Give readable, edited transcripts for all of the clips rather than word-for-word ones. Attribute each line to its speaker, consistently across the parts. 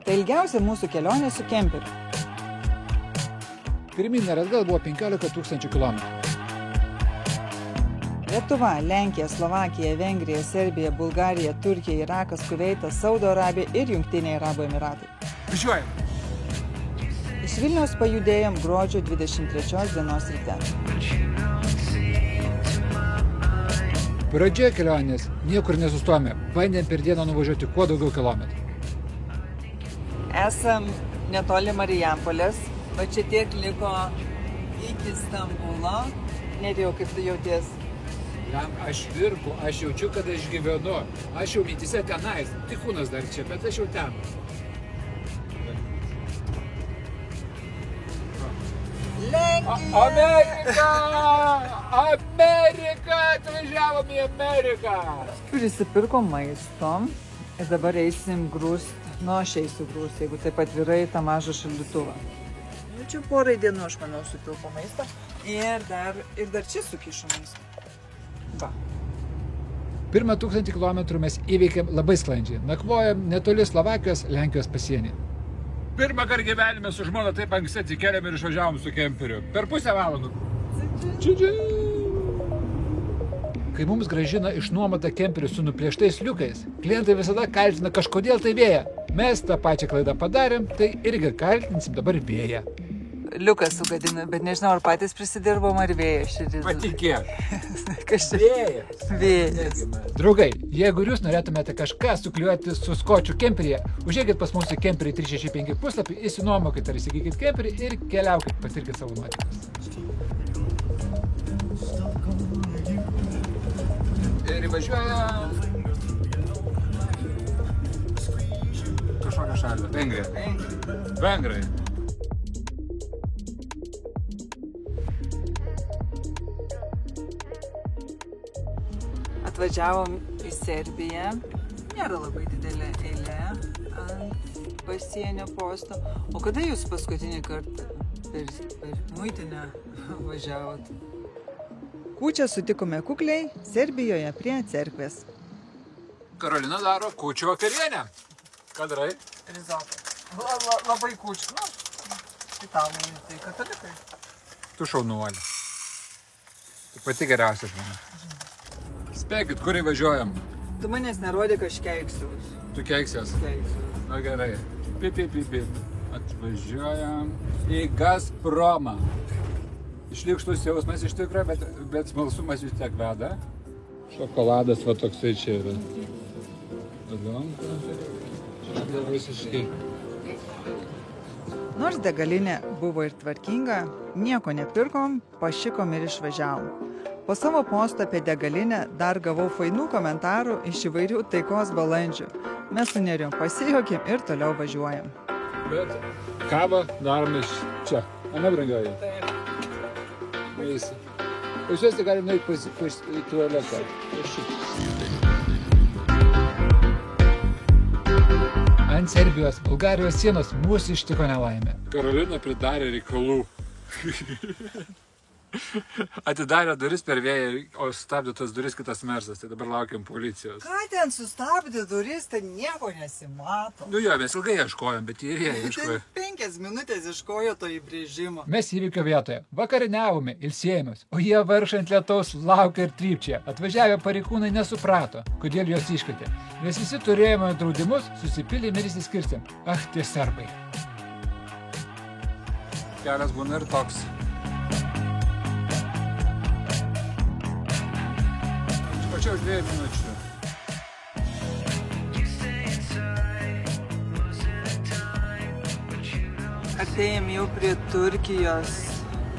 Speaker 1: Tai ilgiausia mūsų kelionė su kemperiu.
Speaker 2: Pirmyn ir atgal buvo 15 000 kilometrų.
Speaker 1: Lietuva, Lenkija, Slovakija, Vengrija, Serbija, Bulgarija, Turkija, Irakas, Kuveitas, Saudo Arabija ir Jungtiniai Arabų Emiratai.
Speaker 2: Važiuojam!
Speaker 1: Iš Vilniaus pajudėjom gruodžio 23 dienos ryte.
Speaker 2: Pradžioje kelionės niekur nesustojame, bandėm per dieną nuvažiuoti kuo daugiau kilometrų.
Speaker 1: Esam netoli Marijampolės, o čia tiek liko iki Stambulo. Nerijau, kaip tu jauties?
Speaker 2: Aš virpu, aš jaučiu, kad aš gyvenu. Aš jau mintyse tenais, tik kūnas dar čia, bet aš jau ten.
Speaker 1: Lenkija!
Speaker 2: Amerika! Amerika! Atvažiavom į Ameriką!
Speaker 1: Prisipirkom maisto ir dabar eisim grūst. Nu, aš eisiu grūst, jeigu taip atvirai tą mažą šaldytuvą. Čia porai dienų, aš manau, supilko maistą. Ir dar čia sukišu maistą. Va.
Speaker 2: Pirmą 1000 kilometrų mes įveikėm labai sklandžiai. Nakvojom netoli Slovakijos, Lenkijos pasienį. Pirmą kartą gyvenime su žmona taip anksti atsikėlėm ir išvažiavom su kemperiu. Per pusę valandų. Kai mums grąžina išnuomotą kemperį su nuplėštais liukais, klientai visada kaltina kažkodėl tai vėją. Mes tą pačią klaidą padarėm, tai irgi kaltinsim dabar vėją.
Speaker 1: Liukas sugadina, bet nežinau, ar patys prisidirbom, ar vėjas širdis.
Speaker 2: Patikėk.
Speaker 1: Kas čia?
Speaker 2: Vėjas.
Speaker 1: Vėjas.
Speaker 2: Draugai, jeigu jūs norėtumėte kažką suklijuoti su skočiu kemperyje, užėkit pas mūsų kemperį 365 puslapį, įsinuomokit ar įsigykit kemperį ir keliaukit, patirkit savo nuotykius. Ir įvažiuoja kažkokią šalį. Vengrai.
Speaker 1: Atvažiavom į Serbiją. Nėra labai didelė eilė ant pasienio posto. O kada jūs paskutinį kartą per muitinę važiavot? Kūčią sutikome kukliai Serbijoje prie cerkvės.
Speaker 2: Karolina daro kūčių vakarienę. Ką darai?
Speaker 1: Risotto. Labai kūčių. Italai, tai katalikai.
Speaker 2: Tu šaunuolė. Tu pati geriausia žmona. Spėkit, kur įvažiuojam?
Speaker 1: Tu manęs nerodė, kad aš keiksiuos.
Speaker 2: Tu keiksies?
Speaker 1: Keiksiuos.
Speaker 2: Na gerai. Pip. Atvažiuojam į Gazpromą. Išlikštus jausmas iš tikrųjų, bet smalsumas vis tiek veda. Šokoladas va toksai čia yra. Čia visiškai.
Speaker 1: Nors degalinė buvo ir tvarkinga, nieko nepirkom, pašikom ir išvažiavom. Po savo postą apie degalinę dar gavau fainų komentarų iš įvairių taikos balandžių. Mes su Nerijum pasijuokėm ir toliau važiuojam.
Speaker 2: Bet kavą darome čia. Ane, brangioji?
Speaker 1: Taip.
Speaker 2: Eisi. Pažiūrėsi, galim nueiti į tualetą. Ant Serbijos, Bulgarijos sienos mūsų ištiko nelaimė. Karolina pridarė reikalų. Atidarė duris per vėją, o sustabdė tas duris kitas mersas, tai dabar laukiam policijos.
Speaker 1: Ką ten sustabdė duris, tai nieko nesimato.
Speaker 2: Nu jo, mes ilgai ieškojom, bet ir jie ieškojo.
Speaker 1: 5 minutės ieškojo to įbrėžimo.
Speaker 2: Mes įvykio vietoje. Vakarieniavome, ilsėjomės, o jie varšant lietaus laukia ir trypčia. Atvažiavę pareigūnai nesuprato, kodėl juos iškvietė. Mes visi turėjome draudimus, susipilėm ir išsiskirstėm. Tie serbai. Kelias būna ir toks. Čia už 2 minučių.
Speaker 1: Atėjom jau prie Turkijos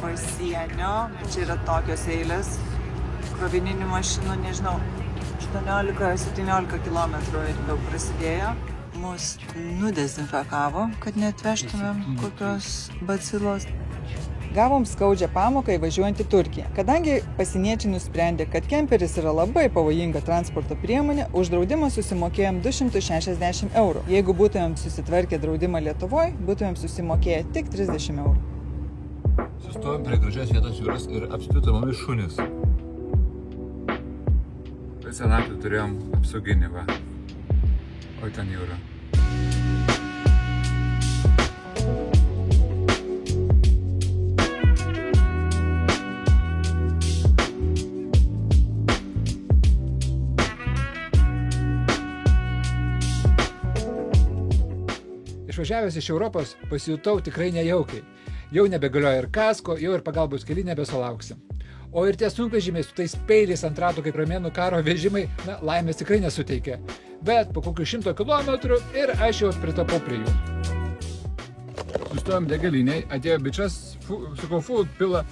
Speaker 1: pasienio. Čia yra tokios eilės. Krovininių mašinų, nežinau, 18-17 kilometrų ir jau prasidėjo. Mus nudezinfekavo, kad neatvežtumėm kokios bacilos. Gavom skaudžią pamoką įvažiuojant į Turkiją. Kadangi pasieniečiai nusprendė, kad kemperis yra labai pavojinga transporto priemonė, už draudimą susimokėjom 260 eurų. Jeigu būtumėm susitvarkę draudimą Lietuvoje, būtumėm susimokėję tik 30 eurų.
Speaker 2: Sustojom prie gražios vietos jūros ir apspito mumis šunis. Per senatvę turėjom apsauginį, va. O ten jūra. Išvažiavęs iš Europos pasijutau tikrai nejaukiai. Jau nebegalioja ir kasko, jau ir pagalbos keli nebesulauksim. O ir tie sunkvežimiai su tais peiliais ant ratų kaip romėnų karo vežimai, laimės tikrai nesuteikė. Bet po kokių 100 kilometrų ir aš jau pritapau prie jų. Sustojom degaliniai, atėjo bičas, sakau, food pila,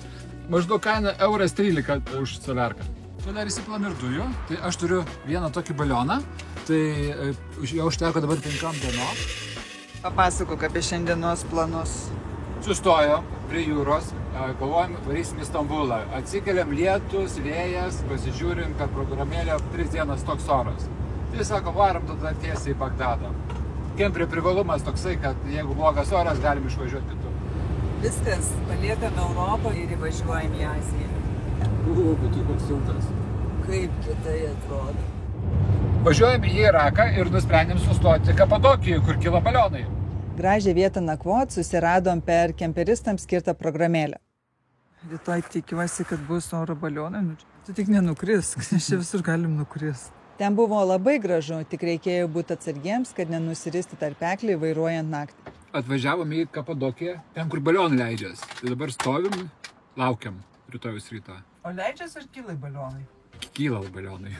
Speaker 2: maždaug kaina €13 už saliarką. Čia dar įsipilom ir dujų, tai aš turiu vieną tokį balioną, tai jau užteko dabar 5 dienom.
Speaker 1: Papasakok apie šiandienos planus.
Speaker 2: Sustojom prie jūros, galvojom, varysim į Stambulą. Atsikeliam lietus, vėjas, pasižiūrim per programėlę 3 dienas toks oras. Tai sako, varom tada tiesiai į Bagdadą. Kempri privalumas toksai, kad jeigu blogas oras, galim išvažiuoti kitur.
Speaker 1: Viskas, paliekam Europą ir įvažiuojam į Aziją.
Speaker 2: Bet tai koks siltas.
Speaker 1: Kaip kitai atrodo?
Speaker 2: Važiuojam į Iraką ir nusprendėm sustoti Kapadokijoje, kur kilo balionai.
Speaker 1: Gražią vietą nakvot susiradom per kemperistams skirtą programėlę. Rytoj tikiuosi, kad bus oro balionai. Tu tik nenukrisk, nes čia visur galim nukrist. Ten buvo labai gražu, tik reikėjo būti atsargiems, kad nenusiristi tarpeklį vairuojant naktį.
Speaker 2: Atvažiavom į Kapadokiją, ten kur balionai leidžias. Tai dabar stovim, laukiam rytojus rytą.
Speaker 1: O leidžias ar kyla balionai?
Speaker 2: Kyla balionai.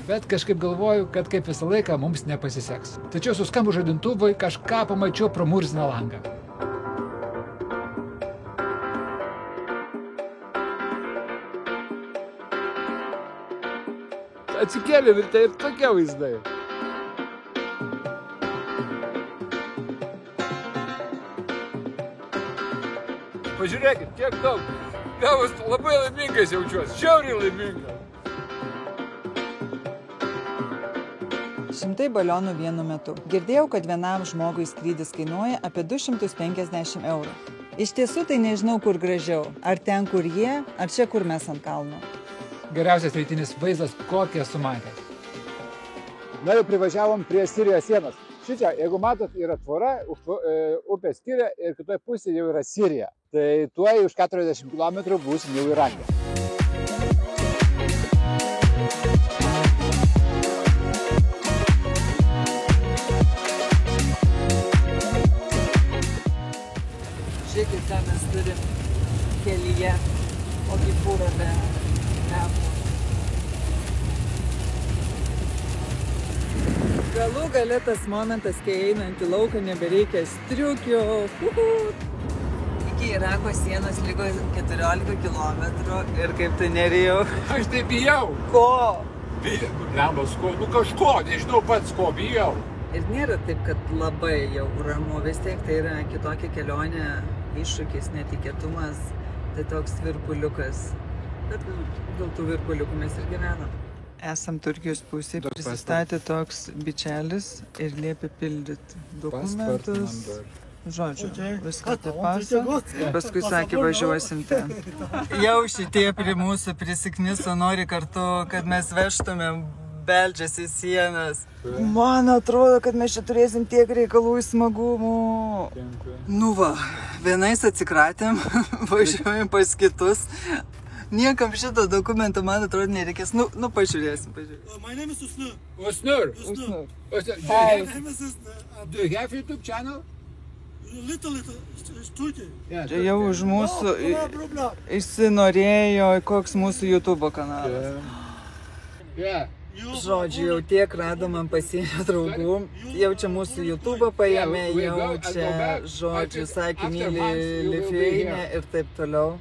Speaker 2: Bet kažkaip galvoju, kad kaip visą laiką mums nepasiseks. Tačiau su skambu žadintuvui kažką pamačiau pro murziną langą. Atsikėlėm ir tai ir tokie vaizdai. Pažiūrėkit, kiek daug. Gavus labai laimingas jaučiuosi, žiauriai laimingas.
Speaker 1: 100 balionų vienu metu. Girdėjau, kad vienam žmogui skrydis kainuoja apie 250 €. Iš tiesų tai nežinau, kur gražiau. Ar ten, kur jie, ar čia, kur mes ant kalno.
Speaker 2: Geriausias rytinis vaizdas, kokį esu matęs.
Speaker 3: Na jau privažiavom prie Sirijos sienos. Šičia, jeigu matot, yra tvora, upės skiria ir kitoje pusėje jau yra Sirija. Tai tuoj už 40 km būsim jau Irake.
Speaker 1: Žiūrėkit, ką mes turim kelyje, kokį fūrą be metų. Galų gale tas momentas, kai einant į lauką nebereikia striukių. Iki Irako sienos liko 14 km ir kaip tai nerijau.
Speaker 2: Aš tai bijau.
Speaker 1: Ko?
Speaker 2: Lembas, kažko, nežinau pats, ko bijau.
Speaker 1: Ir nėra taip, kad labai jau ramu, vis tiek tai yra kitokia kelionė, iššūkis, netikėtumas, tai toks virpuliukas. Bet dėl tų virpuliukų mes ir gyvenam. Esam Turkijos pusėje, prisistatė toks bičelis ir liepė pildyti dokumentus. Žodžiu, viską tai pasą. Paskui sakė, važiuosim ten. Jau šitie prie mūsų prisikniso, nori kartu, kad mes vežtumėm, beldžiasi sienas. Man atrodo, kad mes čia turėsim tiek reikalų į smagumų. Nu va, vienais atsikratėm, važiuojam pas kitus. Niekam šito dokumento, man atrodo, nereikės. Nu, pažiūrėsim.
Speaker 4: My name is Usnur.
Speaker 2: Usnur.
Speaker 1: Hi.
Speaker 4: My name is Usnur.
Speaker 2: Do you have YouTube channel?
Speaker 4: Little, Turkey.
Speaker 1: Čia jau už mūsų išsinorėjo, koks mūsų YouTube kanalas.
Speaker 2: Yeah.
Speaker 1: Žodžiu, jau tiek radom man pasienio draugų, jau čia mūsų YouTube paėmė, jau čia, žodžiu, sakė, myli Lithuania ir taip toliau.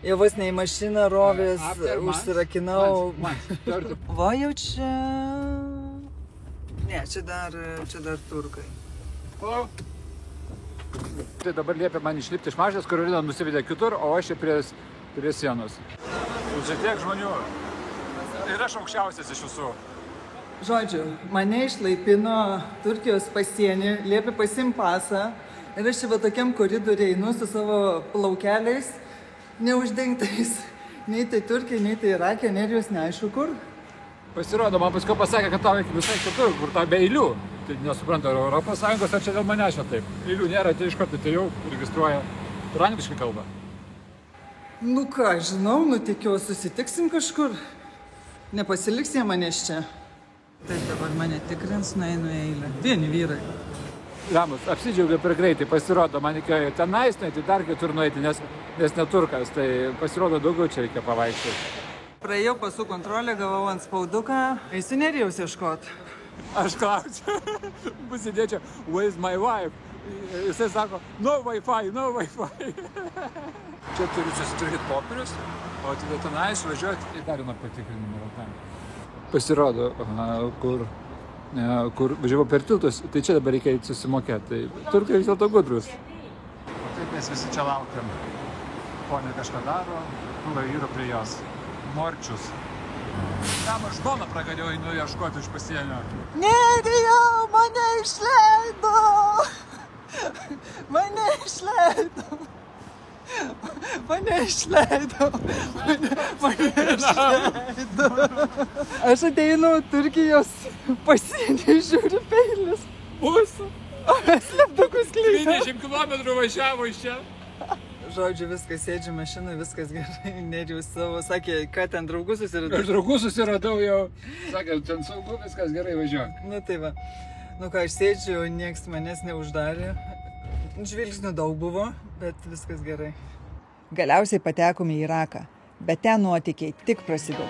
Speaker 1: Jau vos ne į mašiną rovės, užsirakinau. Va jau čia... Ne, čia dar turkai.
Speaker 2: Hello. Tai dabar liepia man išlipti iš mašinos, Karolina nusivedė kitur, o aš čia prie sienos. Čia tiek žmonių. Ir aš aukščiausias iš visų.
Speaker 1: Žodžiu, mane išlaipino Turkijos pasienį, liepė pasiimti pasą ir aš čia va tokiam koridoriui einu su savo plaukeliais, neuždengtais. Nei tai Turkija, nei tai Irakė, nerijos neaišku kur.
Speaker 2: Pasirodo, man paskui pasakė, kad tau visai kitur, kur tau be eilių. Tai nesuprantu, ar Europos Sąjungos, ar čia dėl manęs čia taip. Eilių nėra, tai iš karto tai jau registruoja angliškai kalbą.
Speaker 1: Nu ką, žinau, tikiu, susitiksim kažkur. Nepasiliks jie manęs čia. Taip, dabar mane tikrins, nueinu į eilę. Vieni vyrai.
Speaker 2: Ramus, apsidžiaugia per greitai, pasirodo, man reikėjo tenais nueiti, dar kitur nueiti, nes neturkas, tai pasirodo daugiau čia reikia pavaikščioti.
Speaker 1: Praėjau pasų kontrolę, gavau ant spauduką, eisi Nerijaus ieškot.
Speaker 2: Aš klausiu, pasidėčiau, where's my wife? Jisai sako, no Wi-Fi, no Wi-Fi. Čia turiu susiturkyti popierius, o tada tenais važiuoti į dar vieną patikrinimą. Pasirodo, kur važiavau per tiltus, tai čia dabar reikia susimokėti. Tai turkai vis dėlto gudrus. O taip mes visi čia laukiam. Ponė kažką daro, yra prie jos. Morčius. Tam aš žmoną pragadėjau einu ieškoti iš pasienio.
Speaker 1: Nerijau, mane išleido! Mane išleido! Mane išleido! Mane išleido! Aš ateinu Turkijos pasienį, žiūriu peilis.
Speaker 2: Mūsų.
Speaker 1: Slėptukus klykia.
Speaker 2: 20 km važiavo iš čia.
Speaker 1: Žodžiu, viskas sėdžiu mašinai, viskas gerai. Nerijus savo sakė, ką ten draugus susiradau.
Speaker 2: Aš draugus susiradau jau. Sakė, ten saugu, viskas gerai, važiuok.
Speaker 1: Nu tai va. Nu ką, aš sėdžiu, nieks manęs neuždarė. Žvilgsnių daug buvo, bet viskas gerai. Galiausiai patekome į Iraką, bet ten nuotykiai tik prasidėjo.